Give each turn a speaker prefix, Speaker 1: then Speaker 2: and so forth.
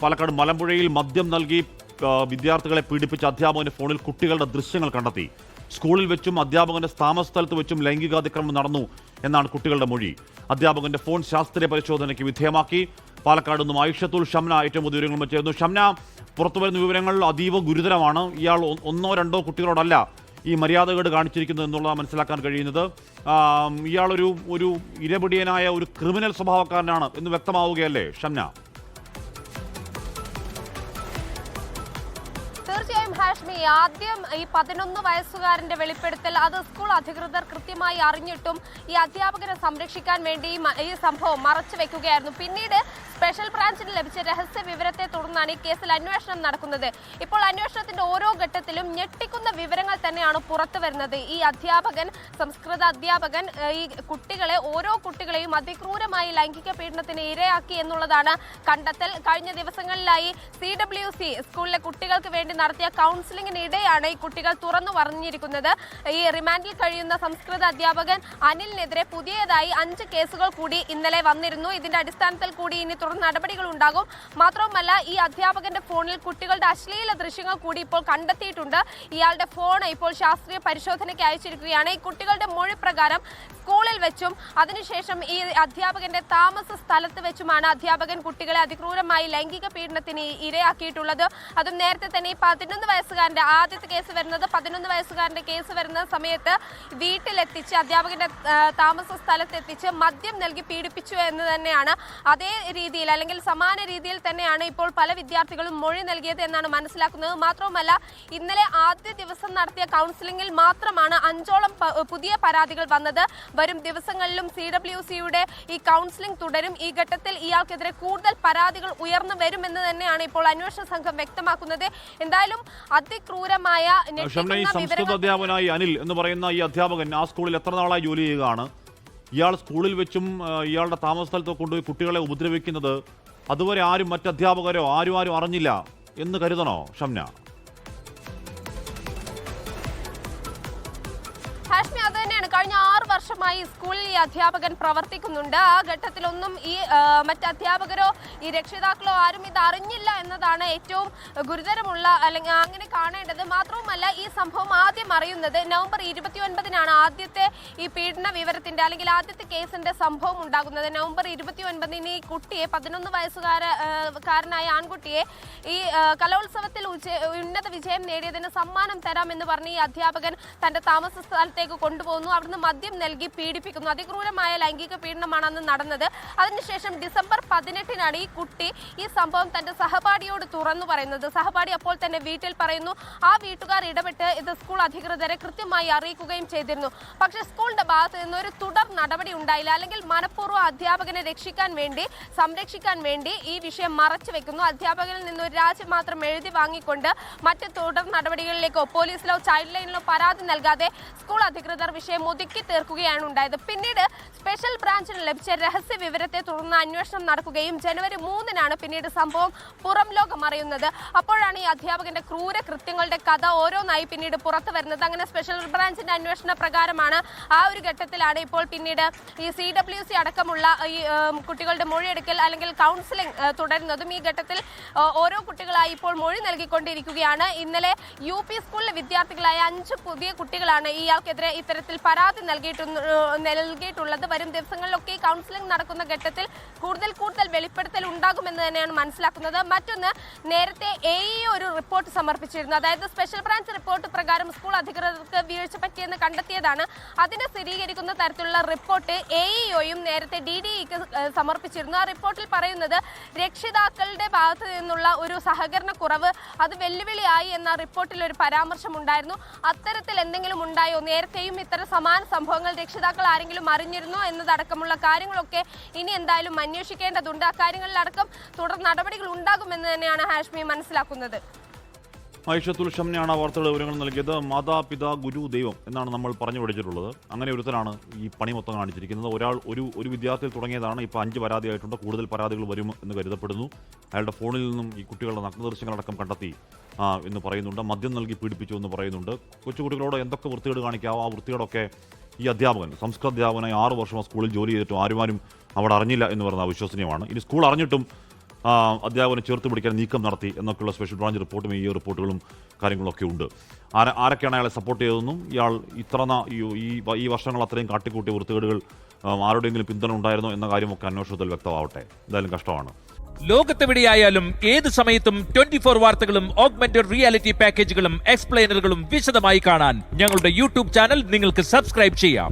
Speaker 1: പാലക്കാട് മലമ്പുഴയിൽ മദ്യം നൽകി വിദ്യാർത്ഥികളെ പീഡിപ്പിച്ച അധ്യാപകന്റെ ഫോണിൽ കുട്ടികളുടെ ദൃശ്യങ്ങൾ കണ്ടെത്തി. സ്കൂളിൽ വെച്ചും അധ്യാപകന്റെ താമസസ്ഥലത്ത് വെച്ചും ലൈംഗികാതിക്രമം നടന്നു എന്നാണ് കുട്ടികളുടെ മൊഴി. അധ്യാപകന്റെ ഫോൺ ശാസ്ത്രീയ പരിശോധനയ്ക്ക് വിധേയമാക്കി. പാലക്കാട് നിന്നും ഐഷത്തുൽ ഷംന ഏറ്റവും പുതിയ വിവരങ്ങൾ ചേർന്നു. ഷംന, പുറത്തുവരുന്ന വിവരങ്ങൾ അതീവ ഗുരുതരമാണ്. ഇയാൾ ഒന്നോ രണ്ടോ കുട്ടികളോടല്ല ഈ മര്യാദകേട് കാണിച്ചിരിക്കുന്നത് എന്നുള്ളത് മനസ്സിലാക്കാൻ കഴിയുന്നത്. ഇയാളൊരു ഇരപിടിയനായ ഒരു ക്രിമിനൽ സ്വഭാവക്കാരനാണ് എന്ന് വ്യക്തമാവുകയല്ലേ ഷംന?
Speaker 2: തീർച്ചയായും ഹാഷ്മി, ആദ്യം ഈ 11 വയസ്സുകാരന്റെ വെളിപ്പെടുത്തൽ അത് സ്കൂൾ അധികൃതർ കൃത്യമായി അറിഞ്ഞിട്ടും ഈ അധ്യാപകരെ സംരക്ഷിക്കാൻ വേണ്ടി ഈ സംഭവം മറച്ചു വെക്കുകയായിരുന്നു. പിന്നീട് സ്പെഷ്യൽ ബ്രാഞ്ചിന് ലഭിച്ച രഹസ്യ വിവരത്തെ തുടർന്നാണ് ഈ കേസിൽ അന്വേഷണം നടക്കുന്നത്. ഇപ്പോൾ അന്വേഷണത്തിന്റെ ഓരോ ഘട്ടത്തിലും ഞെട്ടിക്കുന്ന വിവരങ്ങൾ തന്നെയാണ് പുറത്തു വരുന്നത്. ഈ അധ്യാപകൻ, സംസ്കൃത അധ്യാപകൻ, ഈ ഓരോ കുട്ടികളെയും അതിക്രൂരമായി ലൈംഗിക പീഡനത്തിന് ഇരയാക്കി എന്നുള്ളതാണ് കണ്ടെത്തൽ. കഴിഞ്ഞ ദിവസങ്ങളിലായി CWC സ്കൂളിലെ കുട്ടികൾക്ക് വേണ്ടി നടത്തിയ കൗൺസിലിംഗിനിടെയാണ് ഈ കുട്ടികൾ തുറന്നു പറഞ്ഞിരിക്കുന്നത്. ഈ റിമാൻഡിൽ കഴിയുന്ന സംസ്കൃത അധ്യാപകൻ അനിലിനെതിരെ പുതിയതായി 5 കേസുകൾ കൂടി ഇന്നലെ വന്നിരുന്നു. ഇതിന്റെ അടിസ്ഥാനത്തിൽ കൂടി ഇനി നടപടികൾ ഉണ്ടാകും. മാത്രവുമല്ല, ഈ അധ്യാപകന്റെ ഫോണിൽ കുട്ടികളുടെ അശ്ലീല ദൃശ്യങ്ങൾ കൂടി ഇപ്പോൾ കണ്ടെത്തിയിട്ടുണ്ട്. ഇയാളുടെ ഫോൺ ഇപ്പോൾ ശാസ്ത്രീയ പരിശോധനയ്ക്ക് അയച്ചിരിക്കുകയാണ്. ഈ കുട്ടികളുടെ മൊഴി പ്രകാരം സ്കൂളിൽ വെച്ചും അതിനുശേഷം ഈ അധ്യാപകന്റെ താമസ സ്ഥലത്ത് വെച്ചുമാണ് അധ്യാപകൻ കുട്ടികളെ അതിക്രൂരമായി ലൈംഗിക പീഡനത്തിന് ഇരയാക്കിയിട്ടുള്ളത്. അതും നേരത്തെ തന്നെ ഈ 11 വയസ്സുകാരന്റെ ആദ്യത്തെ കേസ് വരുന്നത് 11 വയസ്സുകാരന്റെ കേസ് വരുന്ന സമയത്ത് വീട്ടിലെത്തിച്ച് അധ്യാപകന്റെ താമസ സ്ഥലത്തെത്തിച്ച് മദ്യം നൽകി പീഡിപ്പിച്ചു എന്ന് തന്നെയാണ്. അതേ രീതിയിൽ അല്ലെങ്കിൽ സമാന രീതിയിൽ തന്നെയാണ് ഇപ്പോൾ പല വിദ്യാർത്ഥികളും മൊഴി നൽകിയത് എന്നാണ് മനസ്സിലാക്കുന്നത്. മാത്രവുമല്ല, ഇന്നലെ ആദ്യ ദിവസം നടത്തിയ കൗൺസിലിംഗിൽ മാത്രമാണ് 5ഓളം പുതിയ പരാതികൾ വന്നത്. വരും ദിവസങ്ങളിലും CWCയുടെ ഈ കൗൺസിലിംഗ് തുടരും. ഈ ഘട്ടത്തിൽ ഇയാൾക്കെതിരെ കൂടുതൽ പരാതികൾ ഉയർന്നു വരുമെന്ന് തന്നെയാണ് ഇപ്പോൾ അന്വേഷണ സംഘം വ്യക്തമാക്കുന്നത്. എന്തായാലും അതിക്രൂരമായ
Speaker 1: സംസ്കൃത അധ്യാപകനായി അനിൽ എന്ന് പറയുന്ന ഈ അധ്യാപകൻ ആ സ്കൂളിൽ എത്ര നാളായി ജോലി ചെയ്യുകയാണ്? ഇയാൾ സ്കൂളിൽ വെച്ചും ഇയാളുടെ താമസ സ്ഥലത്ത് കൊണ്ടുപോയി കുട്ടികളെ ഉപദ്രവിക്കുന്നത് അതുവരെ മറ്റ് അധ്യാപകരോ ആരും അറിഞ്ഞില്ല എന്ന് കരുതണോ ഷംന?
Speaker 2: ഹാഷ്മി, അത് തന്നെയാണ്. കഴിഞ്ഞ 6 വർഷമായി സ്കൂളിൽ ഈ അധ്യാപകൻ പ്രവർത്തിക്കുന്നുണ്ട്. ആ ഘട്ടത്തിലൊന്നും ഈ മറ്റ് അധ്യാപകരോ ഈ രക്ഷിതാക്കളോ ആരും ഇത് അറിഞ്ഞില്ല എന്നതാണ് ഏറ്റവും ഗുരുതരമുള്ള അല്ലെങ്കിൽ അങ്ങനെ കാണേണ്ടത്. മാത്രവുമല്ല, ഈ സംഭവം ആദ്യം അറിയുന്നത് നവംബർ 29-നാണ് ആദ്യത്തെ ഈ പീഡന വിവരത്തിന്റെ അല്ലെങ്കിൽ ആദ്യത്തെ കേസിന്റെ സംഭവം ഉണ്ടാകുന്നത്. നവംബർ 29-ന് ഈ കുട്ടിയെ 11 വയസ്സുകാരനായ ആൺകുട്ടിയെ ഈ കലോത്സവത്തിൽ ഉന്നത വിജയം നേടിയതിന് സമ്മാനം തരാമെന്ന് പറഞ്ഞ് ഈ അധ്യാപകൻ തന്റെ താമസ സ്ഥലത്തേക്ക് കൊണ്ടുപോകുന്നു. അവിടുന്ന് മദ്യം നൽകി പീഡിപ്പിക്കുന്നു. അതിക്രൂരമായ ലൈംഗിക പീഡനമാണ് അന്ന് നടന്നത്. അതിനുശേഷം ഡിസംബർ 18-നാണ് ഈ കുട്ടി ഈ സംഭവം തന്റെ സഹപാഠിയോട് തുറന്നു പറയുന്നത്. സഹപാഠി അപ്പോൾ തന്നെ വീട്ടിൽ പറയുന്നു. ആ വീട്ടുകാർ ഇടപെട്ട് ഇത് സ്കൂൾ അധികൃതരെ കൃത്യമായി അറിയിക്കുകയും ചെയ്തിരുന്നു. പക്ഷേ സ്കൂളിന്റെ ഭാഗത്ത് നിന്ന് ഒരു തുടർ നടപടി ഉണ്ടായില്ല. അല്ലെങ്കിൽ മനഃപൂർവ്വം അധ്യാപകനെ സംരക്ഷിക്കാൻ വേണ്ടി ഈ വിഷയം മറച്ചു വെക്കുന്നു. അധ്യാപകനിൽ നിന്ന് ഒരു രാജി മാത്രം എഴുതി വാങ്ങിക്കൊണ്ട് മറ്റ് തുടർ നടപടികളിലേക്കോ പോലീസിലോ ചൈൽഡ് ലൈനിലോ പരാതി നൽകാതെ സ്കൂൾ അധികൃതർ വിഷയം ഒതുക്കി തീർക്കുകയാണ് ഉണ്ടായത്. പിന്നീട് സ്പെഷ്യൽ ബ്രാഞ്ചിന് ലഭിച്ച രഹസ്യ വിവരത്തെ തുടർന്ന് അന്വേഷണം നടക്കുകയും ജനുവരി 3-നാണ് പിന്നീട് സംഭവം പുറം ലോകം അറിയുന്നത്. അപ്പോഴാണ് ഈ അധ്യാപകന്റെ ക്രൂര കൃത്യങ്ങളുടെ കഥ ഓരോന്നായി പിന്നീട് പുറത്തു വരുന്നത്. അങ്ങനെ സ്പെഷ്യൽ ബ്രാഞ്ചിന്റെ അന്വേഷണ പ്രകാരമാണ് ആ ഒരു ഘട്ടത്തിലാണ് ഇപ്പോൾ പിന്നീട് ഈ CWC അടക്കമുള്ള ഈ കുട്ടികളുടെ മൊഴിയെടുക്കൽ അല്ലെങ്കിൽ കൗൺസിലിംഗ് തുടരുന്നതും. ഈ ഘട്ടത്തിൽ ഓരോ കുട്ടികളായി ഇപ്പോൾ മൊഴി നൽകിക്കൊണ്ടിരിക്കുകയാണ്. ഇന്നലെ UP സ്കൂളിലെ വിദ്യാർത്ഥികളായ 5 പുതിയ കുട്ടികളാണ് ഇയാൾക്കെതിരെ ഇത്തരത്തിൽ പരാതി നൽകിയിട്ടുള്ളത്. വരും ദിവസങ്ങളിലൊക്കെ ഈ കൗൺസിലിംഗ് നടക്കുന്ന ഘട്ടത്തിൽ കൂടുതൽ വെളിപ്പെടുത്തൽ ഉണ്ടാകുമെന്ന് തന്നെയാണ് മനസ്സിലാക്കുന്നത്. മറ്റൊന്ന്, നേരത്തെ AE ഒരു റിപ്പോർട്ട് സമർപ്പിച്ചിരുന്നു. അതായത് സ്പെഷ്യൽ ബ്രാഞ്ച് റിപ്പോർട്ട് പ്രകാരം സ്കൂൾ അധികൃതർക്ക് വീഴ്ച പറ്റിയെന്ന് കണ്ടെത്തിയതാണ്. അതിനെ സ്ഥിരീകരിക്കുന്ന തരത്തിലുള്ള റിപ്പോർട്ട് AEOയും നേരത്തെ DDEക്ക് സമർപ്പിച്ചിരുന്നു. ആ റിപ്പോർട്ടിൽ പറയുന്നത് രക്ഷിതാക്കളുടെ ഭാഗത്ത് നിന്നുള്ള ഒരു സഹകരണ കുറവ് അത് വെല്ലുവിളിയായി എന്ന റിപ്പോർട്ടിൽ ഒരു പരാമർശമുണ്ടായിരുന്നു. അത്തരത്തിൽ എന്തെങ്കിലും ഉണ്ടായോ? നേരത്തെയും ഇത്തരം സമാന സംഭവങ്ങൾ രക്ഷിതാക്കൾ ആരെങ്കിലും അറിഞ്ഞിരുന്നോ എന്നതടക്കമുള്ള കാര്യങ്ങളൊക്കെ ഇനി എന്തായാലും അന്വേഷിക്കേണ്ടതുണ്ട്. അക്കാര്യങ്ങളിലടക്കം തുടർ നടപടികൾ ഉണ്ടാകുമെന്ന് തന്നെയാണ് ഹാഷ്മി മനസ്സിലാക്കുന്നത്.
Speaker 1: ഐഷത്തുൽ ഷംനയാണ് വാർത്തയുടെ വിവരങ്ങൾ നൽകിയത്. മാതാപിതാ ഗുരു ദൈവം എന്നാണ് നമ്മൾ പറഞ്ഞു പഠിച്ചിട്ടുള്ളത്. അങ്ങനെ ഒരുത്തരാണ് ഈ പണി മൊത്തം കാണിച്ചിരിക്കുന്നത്. ഒരു വിദ്യാർത്ഥിയിൽ തുടങ്ങിയതാണ്. ഇപ്പോൾ 5 പരാതിയായിട്ടുണ്ട്. കൂടുതൽ പരാതികൾ വരും എന്ന് കരുതപ്പെടുന്നു. അയാളുടെ ഫോണിൽ നിന്നും ഈ കുട്ടികളുടെ നഗ്നദൃശ്യങ്ങളടക്കം കണ്ടെത്തി എന്ന് പറയുന്നുണ്ട്. മദ്യം നൽകി പീഡിപ്പിച്ചു എന്ന് പറയുന്നുണ്ട്. കൊച്ചുകുട്ടികളോട് എന്തൊക്കെ വൃത്തികേട് കാണിക്കാവോ ആ വൃത്തികേടൊക്കെ ഈ അധ്യാപകൻ, സംസ്കൃത അധ്യാപകനായി 6 വർഷം സ്കൂളിൽ ജോലി ചെയ്തിട്ടും ആരും അവിടെ അറിഞ്ഞില്ല എന്ന് പറഞ്ഞാൽ അവിശ്വസനീയമാണ്. ഇനി സ്കൂൾ അറിഞ്ഞിട്ടും അധ്യാപകനെ ചേർത്ത് പിടിക്കാൻ നീക്കം നടത്തി എന്നൊക്കെയുള്ള സ്പെഷ്യൽ ബ്രാഞ്ച് റിപ്പോർട്ടും ഈ റിപ്പോർട്ടുകളും കാര്യങ്ങളൊക്കെ ഉണ്ട്. ആരൊക്കെയാണ് അയാളെ സപ്പോർട്ട് ചെയ്തതെന്നും ഇയാൾ ഈ വർഷങ്ങൾ അത്രയും കാട്ടിക്കൂട്ടിയ വൃത്തികേടുകൾ ആരുടെയെങ്കിലും പിന്തുണ ഉണ്ടായിരുന്നോ എന്ന കാര്യമൊക്കെ അന്വേഷണത്തിൽ വ്യക്തമാവട്ടെ. എന്തായാലും കഷ്ടമാണ്.
Speaker 3: ലോകത്തെവിടെയായാലും ഏത് സമയത്തും 24 വാർത്തകളും ഓഗ്മെന്റഡ് റിയാലിറ്റി പാക്കേജുകളും എക്സ്പ്ലെയിനറുകളും വിശദമായി കാണാൻ ഞങ്ങളുടെ യൂട്യൂബ് ചാനൽ നിങ്ങൾക്ക് സബ്സ്ക്രൈബ് ചെയ്യാം.